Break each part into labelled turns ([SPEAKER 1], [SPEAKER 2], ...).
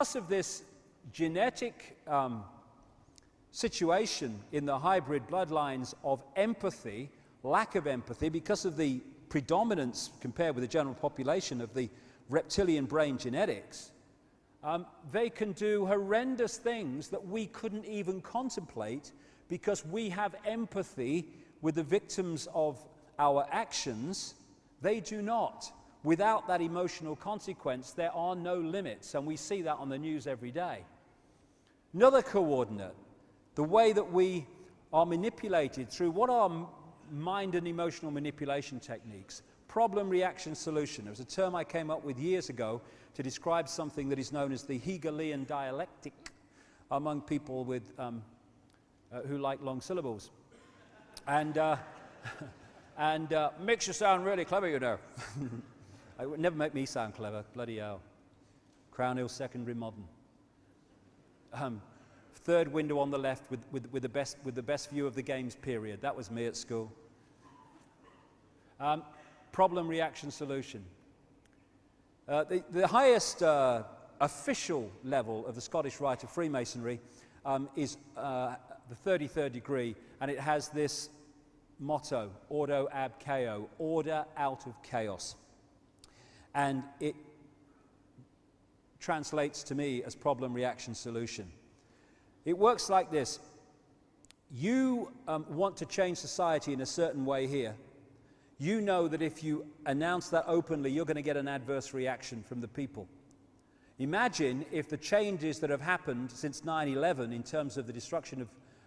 [SPEAKER 1] Because of this genetic situation in the hybrid bloodlines of empathy, lack of empathy, because of the predominance compared with the general population of the reptilian brain genetics, they can do horrendous things that we couldn't even contemplate because we have empathy with the victims of our actions. They do not. Without that emotional consequence, there are no limits, and we see that on the news every day. Another coordinate, the way that we are manipulated through what are mind and emotional manipulation techniques. Problem-reaction-solution. It was a term I came up with years ago to describe something that is known as the Hegelian dialectic among people with, who like long syllables. And makes you sound really clever, you know. It would never make me sound clever, bloody hell. Crown Hill Secondary Modern. Third window on the left with the best view of the games period. That was me at school. Problem-reaction-solution. The highest official level of the Scottish Rite of Freemasonry is the 33rd degree, and it has this motto, ordo ab chaos, order out of chaos. And it translates to me as problem-reaction-solution. It works like this. You want to change society in a certain way here. You know that if you announce that openly, you're going to get an adverse reaction from the people. Imagine if the changes that have happened since 9/11 in terms of the destruction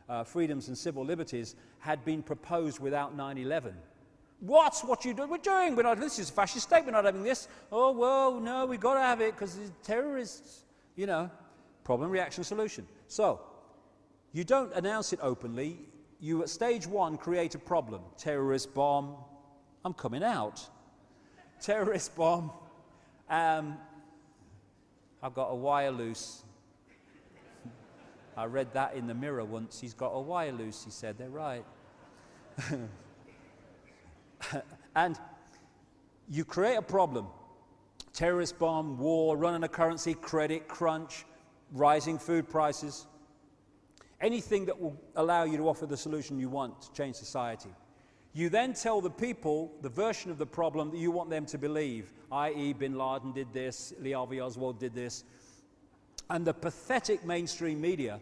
[SPEAKER 1] of freedoms and civil liberties had been proposed without 9/11. What you do? We're doing. This is a fascist state. We're not having this. Oh, well, no, we've got to have it because it's terrorists. You know, problem, reaction, solution. So, you don't announce it openly. You, at stage one, create a problem. Terrorist bomb. I'm coming out. Terrorist bomb. I've got a wire loose. I read that in the Mirror once. He's got a wire loose, he said. They're right. And you create a problem. Terrorist bomb, war, run on a currency, credit crunch, rising food prices. Anything that will allow you to offer the solution you want to change society. You then tell the people the version of the problem that you want them to believe, i.e. Bin Laden did this, Lee Harvey Oswald did this. And the pathetic mainstream media,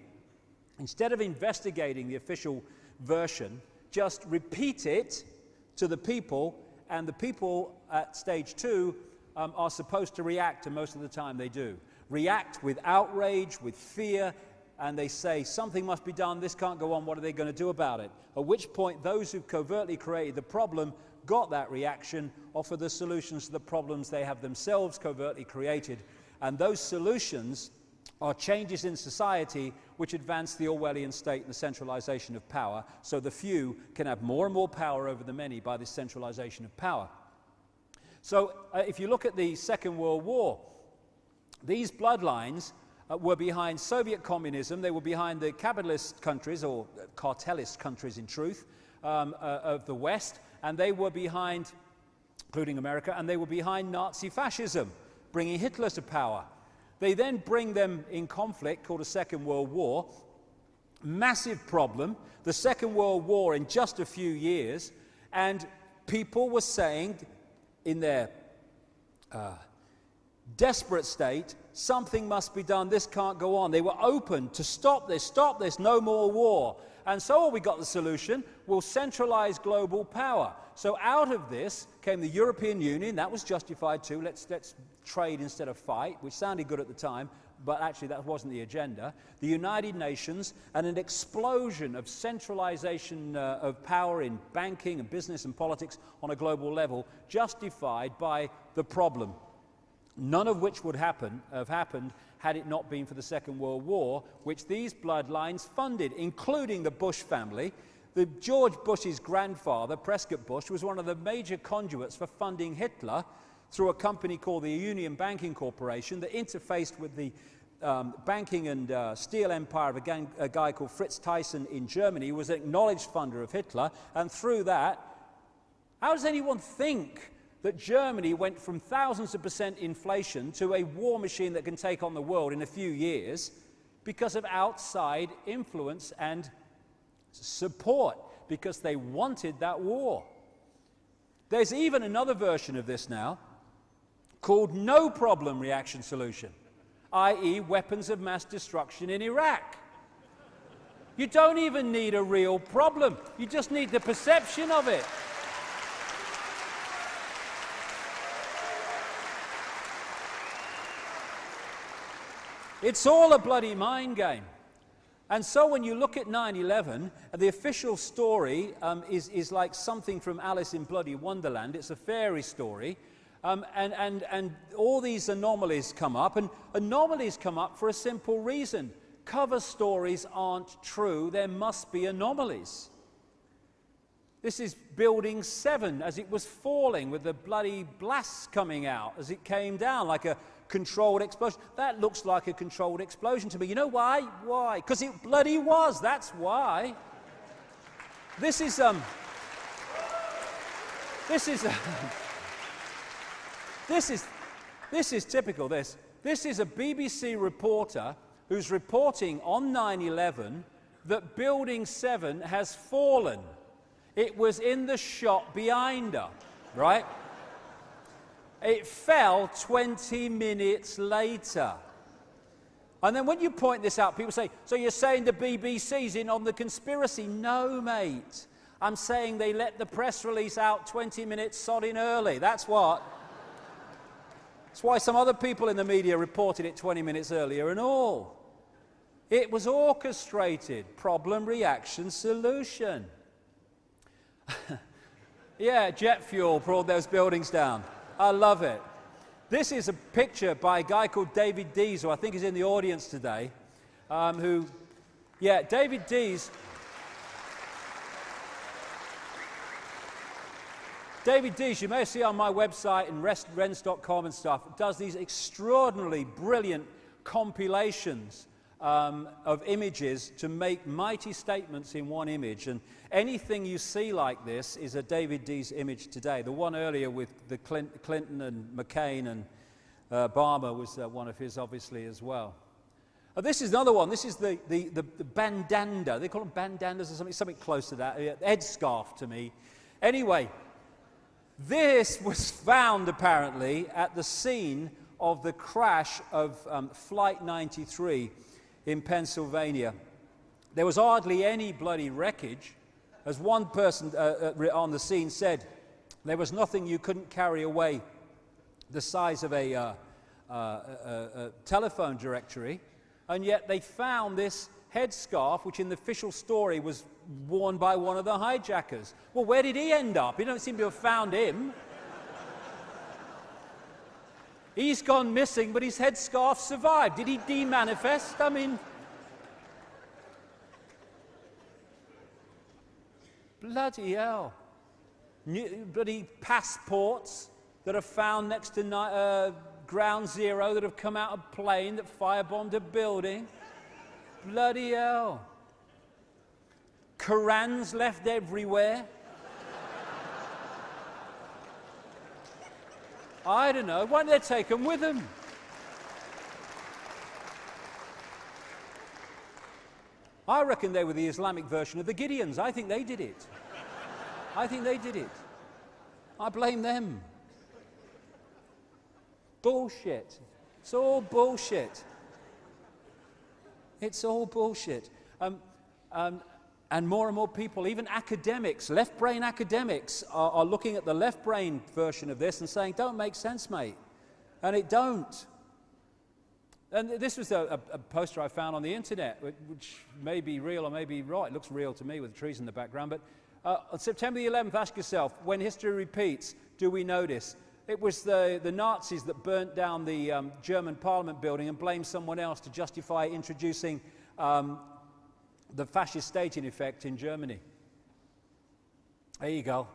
[SPEAKER 1] instead of investigating the official version, just repeat it to the people, and the people at stage two are supposed to react, and most of the time they do. React with outrage, with fear, and they say, something must be done, this can't go on, what are they going to do about it? At which point, those who've covertly created the problem got that reaction, offer the solutions to the problems they have themselves covertly created, and those solutions are changes in society which advance the Orwellian state and the centralization of power, so the few can have more and more power over the many by this centralization of power. So if you look at the Second World War, these bloodlines were behind Soviet communism, they were behind the capitalist countries, or cartelist countries in truth, of the West, and they were behind, including America, and they were behind Nazi fascism, bringing Hitler to power. They then bring them in conflict called a Second World War. Massive problem, the Second World War in just a few years, and people were saying in their desperate state, something must be done, this can't go on. They were open to stop this, no more war. And so we got the solution, we'll centralize global power. So out of this came the European Union, that was justified too, let's trade instead of fight, which sounded good at the time, but actually that wasn't the agenda. The United Nations, and an explosion of centralization of power in banking and business and politics on a global level, justified by the problem. None of which would have happened had it not been for the Second World War, which these bloodlines funded, including the Bush family. The George Bush's grandfather, Prescott Bush, was one of the major conduits for funding Hitler through a company called the Union Banking Corporation that interfaced with the banking and steel empire of a guy called Fritz Thyssen in Germany, who was an acknowledged funder of Hitler, and through that, how does anyone think that Germany went from thousands of % inflation to a war machine that can take on the world in a few years because of outside influence and support, because they wanted that war. There's even another version of this now called no problem reaction solution, i.e. weapons of mass destruction in Iraq. You don't even need a real problem. You just need the perception of it. It's all a bloody mind game. And so when you look at 9/11, the official story is like something from Alice in Bloody Wonderland. It's a fairy story. And all these anomalies come up. And anomalies come up for a simple reason. Cover stories aren't true. There must be anomalies. This is Building 7 as it was falling, with the bloody blasts coming out as it came down like a controlled explosion. That looks like a controlled explosion to me. You know why? Why? Because it bloody was. That's why. This is typical. This is a BBC reporter who's reporting on 9/11 that Building 7 has fallen. It was in the shot behind her, right? It fell 20 minutes later. And then when you point this out, people say, so you're saying the BBC's in on the conspiracy? No, mate. I'm saying they let the press release out 20 minutes sodding early. That's what. That's why some other people in the media reported it 20 minutes earlier and all. It was orchestrated. Problem, reaction, solution. Yeah, jet fuel brought those buildings down. I love it. This is a picture by a guy called David Dees, who I think is in the audience today, David Dees. David Dees, you may see on my website and rents.com and stuff, does these extraordinarily brilliant compilations of images to make mighty statements in one image. And anything you see like this is a David Dees image today. The one earlier with the Clinton and McCain and Obama was one of his, obviously, as well. This is another one. This is the bandana. They call them bandanas or something close to that. Headscarf to me. Anyway, this was found apparently at the scene of the crash of Flight 93 in Pennsylvania. There was hardly any bloody wreckage. As one person on the scene said, there was nothing you couldn't carry away the size of a telephone directory, and yet they found this headscarf, which in the official story was worn by one of the hijackers. Well, where did he end up? You don't seem to have found him. He's gone missing, but his headscarf survived. Did he demanifest? I mean, bloody hell. Bloody passports that are found next to ground zero that have come out of a plane that firebombed a building. Bloody hell. Korans left everywhere. I don't know. Why don't they take them with them? I reckon they were the Islamic version of the Gideons. I think they did it. I think they did it. I blame them. Bullshit. It's all bullshit. It's all bullshit. And more people, even academics, left-brain academics, are looking at the left-brain version of this and saying, don't make sense, mate. And it don't. And this was a poster I found on the internet, which may be real or may be right. It looks real to me with the trees in the background. But on September the 11th, ask yourself, when history repeats, do we notice? It was the Nazis that burnt down the German Parliament building and blamed someone else to justify introducing the fascist state, in effect, in Germany. There you go.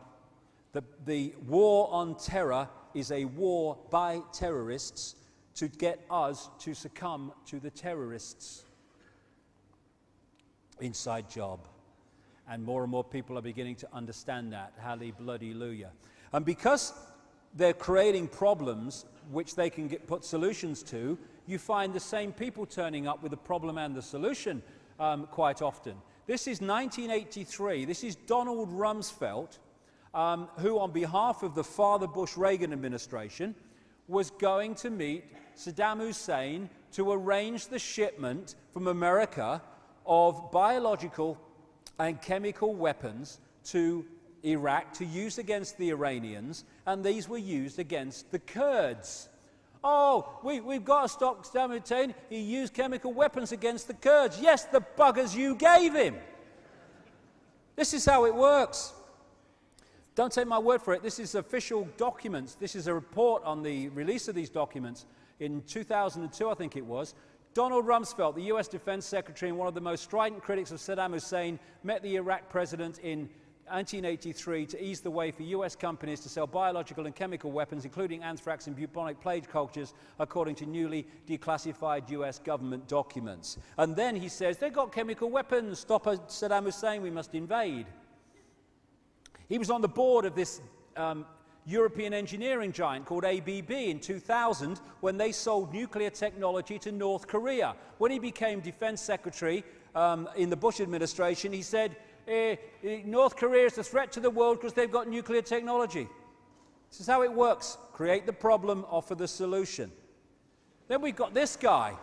[SPEAKER 1] The war on terror is a war by terrorists to get us to succumb to the terrorists. Inside job. And more people are beginning to understand that. Hallelujah. And because they're creating problems which they can put solutions to, you find the same people turning up with the problem and the solution quite often. This is 1983. This is Donald Rumsfeld, who on behalf of the Father Bush-Reagan administration was going to meet Saddam Hussein to arrange the shipment from America of biological and chemical weapons to Iraq to use against the Iranians, and these were used against the Kurds. Oh, we've got to stop Saddam Hussein. He used chemical weapons against the Kurds. Yes, the buggers you gave him. This is how it works. Don't take my word for it. This is official documents. This is a report on the release of these documents in 2002, I think it was. Donald Rumsfeld, the US Defense Secretary and one of the most strident critics of Saddam Hussein, met the Iraq president in 1983 to ease the way for US companies to sell biological and chemical weapons, including anthrax and bubonic plague cultures, according to newly declassified US government documents. And then he says, they've got chemical weapons, stop Saddam Hussein, we must invade. He was on the board of this European engineering giant called ABB in 2000 when they sold nuclear technology to North Korea. When he became defense secretary in the Bush administration, he said, North Korea is a threat to the world because they've got nuclear technology. This is how it works. Create the problem, offer the solution. Then we've got this guy.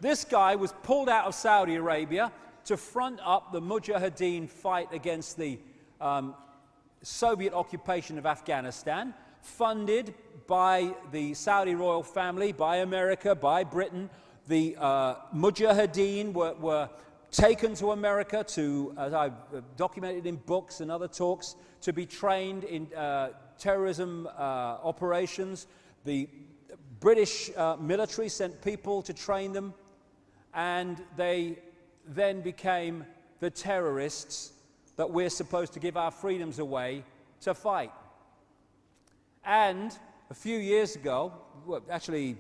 [SPEAKER 1] This guy was pulled out of Saudi Arabia to front up the Mujahideen fight against the Soviet occupation of Afghanistan, funded by the Saudi royal family, by America, by Britain. The Mujahideen were taken to America to, as I've documented in books and other talks, to be trained in terrorism operations. The British military sent people to train them, and they then became the terrorists that we're supposed to give our freedoms away to fight. And a few years ago, well, actually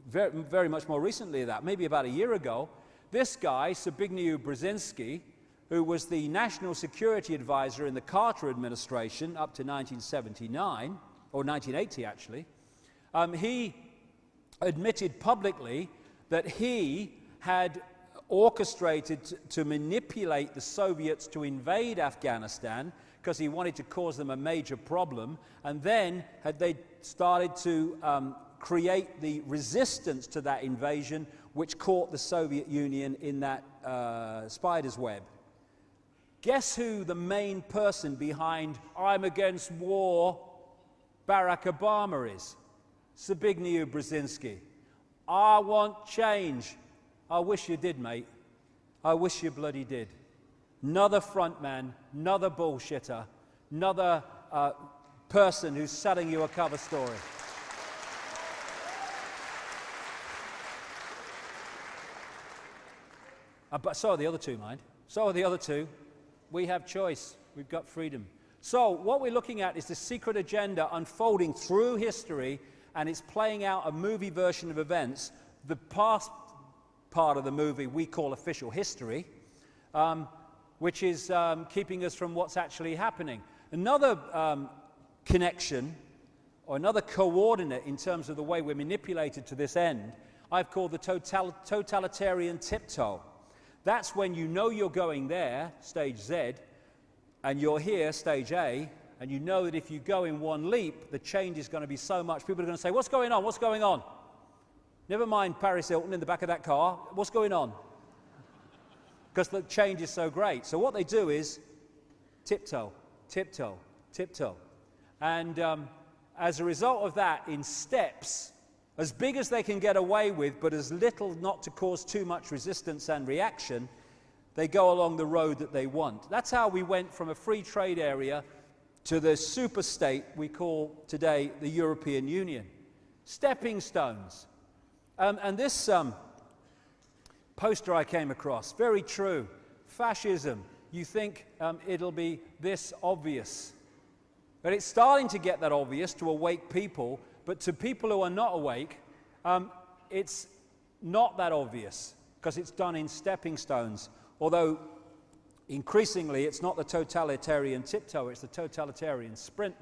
[SPEAKER 1] very much more recently than that, maybe about a year ago, this guy, Zbigniew Brzezinski, who was the national security advisor in the Carter administration up to 1979, or 1980 actually, he admitted publicly that he had orchestrated to manipulate the Soviets to invade Afghanistan because he wanted to cause them a major problem, and then had they started to create the resistance to that invasion, which caught the Soviet Union in that spider's web. Guess who the main person behind "I'm against war" Barack Obama is? Zbigniew Brzezinski. I want change. I wish you did, mate. I wish you bloody did. Another frontman, another bullshitter, another person who's selling you a cover story. But so are the other two, mind. So are the other two. We have choice. We've got freedom. So what we're looking at is the secret agenda unfolding through history, and it's playing out a movie version of events. The past part of the movie we call official history, which is keeping us from what's actually happening. Another connection, or another coordinate in terms of the way we're manipulated to this end, I've called the totalitarian tiptoe. That's when you know you're going there, stage Z, and you're here, stage A, and you know that if you go in one leap, the change is going to be so much. People are going to say, what's going on? What's going on? Never mind Paris Hilton in the back of that car. What's going on? Because the change is so great. So what they do is tiptoe, tiptoe, tiptoe. And as a result of that, in steps, as big as they can get away with, but as little not to cause too much resistance and reaction, they go along the road that they want. That's how we went from a free trade area to the super state we call today the European Union. Stepping stones. And this poster I came across, very true. Fascism, you think it'll be this obvious. But it's starting to get that obvious to awake people, but to people who are not awake, it's not that obvious, because it's done in stepping stones. Although, increasingly, it's not the totalitarian tiptoe, it's the totalitarian sprint.